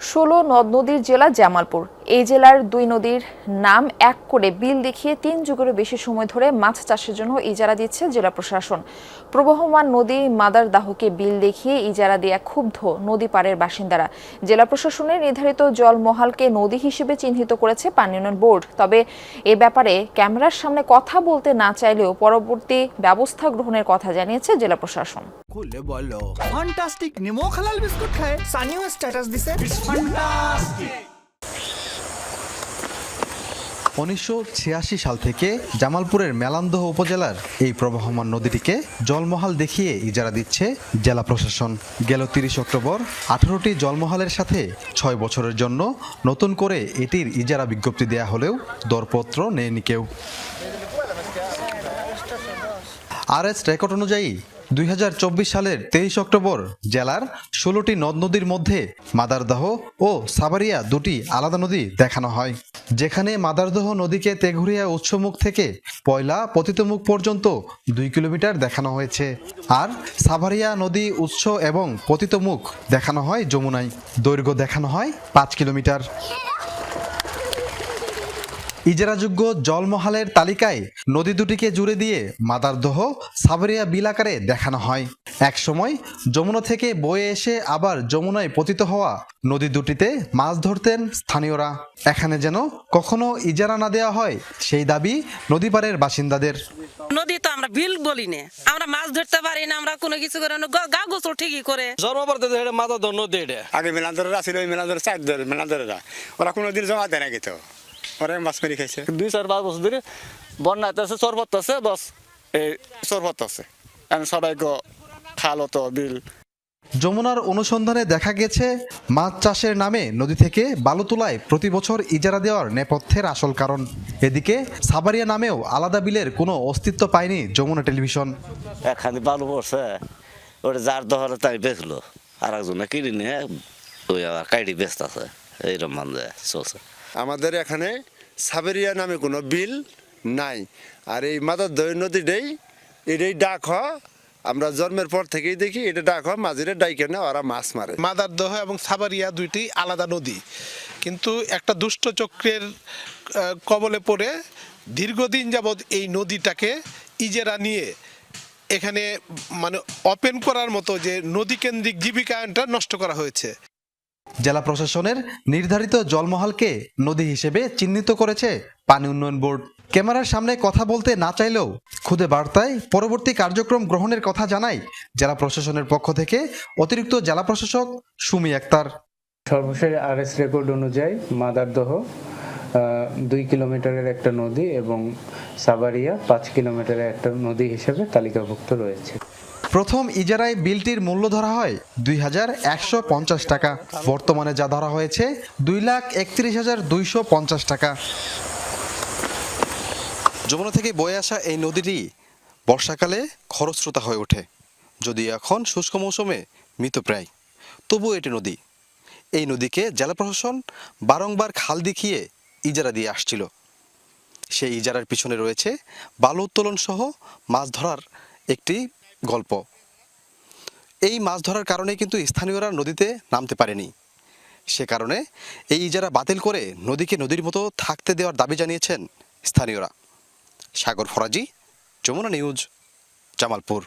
১৬ নদ-নদীর জেলা জামালপুর। এই জেলার দুই নদীর নাম এক করে বিল দেখিয়ে ৩ যুগেরও বেশি সময় ধরে মাছ চাষের জন্য ইজারা দিচ্ছে জেলা প্রশাসন। প্রবহমান নদী মাদারদাহকে বিল দেখিয়ে ইজারা দেয়া ক্ষুব্ধ নদী পাড়ের বাসিন্দারা। জেলা প্রশাসনের নির্ধারিত জলমহালকে নদী হিসেবে চিহ্নিত করেছে পানি উন্নয়ন বোর্ড। তবে এ ব্যাপারে ক্যামেরার সামনে কথা বলতে না চাইলেও পরবর্তী ব্যবস্থা গ্রহণের কথা জানিয়েছে জেলা প্রশাসন। খুলে বলো ফ্যান্টাস্টিক নিমো খালাল বিস্কুট খায় সানিও স্ট্যাটাস দিছে ফ্যান্টাস্টিক। ১৯৮৬ সাল থেকে জামালপুরের মেলান্দহ উপজেলার এই প্রবহমান নদীটিকে জলমহাল দেখিয়ে ইজারা দিচ্ছে জেলা প্রশাসন। গেল ৩০ অক্টোবর ১৮টি জলমহালের সাথে ৬ বছরের জন্য নতুন করে এটির ইজারা বিজ্ঞপ্তি দেয়া হলেও দরপত্র নেয়নি কেউ। আরএস রেকর্ড অনুযায়ী ২০২৪ সালের ২৩ অক্টোবর জেলার ১৬টি নদ নদীর মধ্যে মাদারদহ ও সাবারিয়া দুটি আলাদা নদী দেখানো হয়, যেখানে মাদারদহ নদীকে তেঘুরিয়া উৎসমুখ থেকে পয়লা পতিতমুখ পর্যন্ত ২ কিলোমিটার দেখানো হয়েছে, আর সাভারিয়া নদী উৎস এবং পতিতমুখ দেখানো হয় যমুনায়, দৈর্ঘ্য দেখানো হয় ৫ কিলোমিটার। ইজারাযোগ্য জলমহালের তালিকায় নদী দুটিকে জুড়ে দিয়ে মাদারদহ সাভারিয়া বিল আকারে দেখানো হয়। একসময় যমুনা থেকে বয়ে এসে আবার যমুনায় পতিত হওয়া নদী দুটিতে মাছ ধরতেন স্থানীয়রা। এখানে যেন কখনো ইজারা না দেওয়া হয় সেই দাবি নদী পাড়ের বাসিন্দাদের। নদী তো আমরা বিল বলি না, আমরা মাছ ধরতে পারি না, আমরা কোনো কিছু করে না, গা গোসল ঠিকই করে জন্মপর্তে মাথা ধর নদী এটা আগে মেলান্দরের আসলে ওই মেলান্দর চার ধরে মেলান্দরেরা ওরা কোনোদিন জমা দেয় না কিন্তু ওরা মাছ মেরে খাইছে। ২-৪-৫ বছর ধরে বন্যাতে আছে, চরপত্ত আছে, বস এই চরপত্ত আছে, এখন সবাই খাল তো বিল। যমুনার অনুসন্ধানে দেখা গেছে মাছ চাষের নামে নদী থেকে বালু তোলায় প্রতি বছর ইজারা দেওয়ার নেপথ্যের আসল কারণ। এদিকে সাভারিয়া নামেও আলাদা বিলের কোনো অস্তিত্ব পায়নি যমুনা টেলিভিশন। একখানি বালু পড়ছে, ওটা যার দহরে তাই বেচলো, আর একজনে কিনে নিয়ে ওই আবার কাইটি ব্যস্ত আছে, এইরকম মানে চলছে। আমাদের এখানে সাবেরিয়া নামে কোনো বিল নাই, আর এই মাদারদহ নদীটাই এটাই ডাক হয়, আমরা জন্মের পর থেকেই দেখি এটা ডাক হয়, মাঝিরে ডাইকে না ওরা মাছ মারে। মাদারদহ এবং সাভারিয়া দুইটি আলাদা নদী, কিন্তু একটা দুষ্ট চক্রের কবলে পড়ে দীর্ঘদিন যাবৎ এই নদীটাকে ইজারা নিয়ে এখানে মানে ওপেন করার মতো যে নদী কেন্দ্রিক জীবিকায়নটা নষ্ট করা হয়েছে। জেলা প্রশাসনের নির্ধারিত জলমহালকে নদী হিসেবে চিহ্নিত করেছে পানি উন্নয়ন বোর্ড। ক্যামেরার সামনে কথা বলতে না চাইলেও খুদে বার্তায় পরবর্তী কার্যক্রম গ্রহণের কথা জানায় জেলা প্রশাসনের পক্ষ থেকে অতিরিক্ত জেলা প্রশাসক সুমি আক্তার। সর্বশেষ আরএস রেকর্ড অনুযায়ী মাদারদহ ২ কিলোমিটারের একটা নদী এবং সাভারিয়া ৫ কিলোমিটারের একটা নদী হিসেবে তালিকাভুক্ত রয়েছে। প্রথম ইজারায় বিলটির মূল্য ধরা হয় ২,১৫০ টাকা, বর্তমানে যা ধরা হয়েছে ২,৩১,২৫০ টাকা। যমুনা থেকে বয়ে আসা এই নদীটি বর্ষাকালে খরস্রোতা হয়ে ওঠে, যদি এখন শুষ্ক মৌসুমে মৃতপ্রায়, তবুও এটি নদী। এই নদীকে জেলা প্রশাসন বারংবার খাল দেখিয়ে ইজারা দিয়ে আসছিল। সেই ইজারার পিছনে রয়েছে বালু উত্তোলন সহ মাছ ধরার একটি গল্প। এই মাছ ধরার কারণে কিন্তু স্থানীয়রা নদীতে নামতে পারেনি, সে কারণে এই ইজারা বাতিল করে নদীকে নদীর মতো থাকতে দেওয়ার দাবি জানিয়েছেন স্থানীয়রা। সাগর ফরাজি, যমুনা নিউজ, জামালপুর।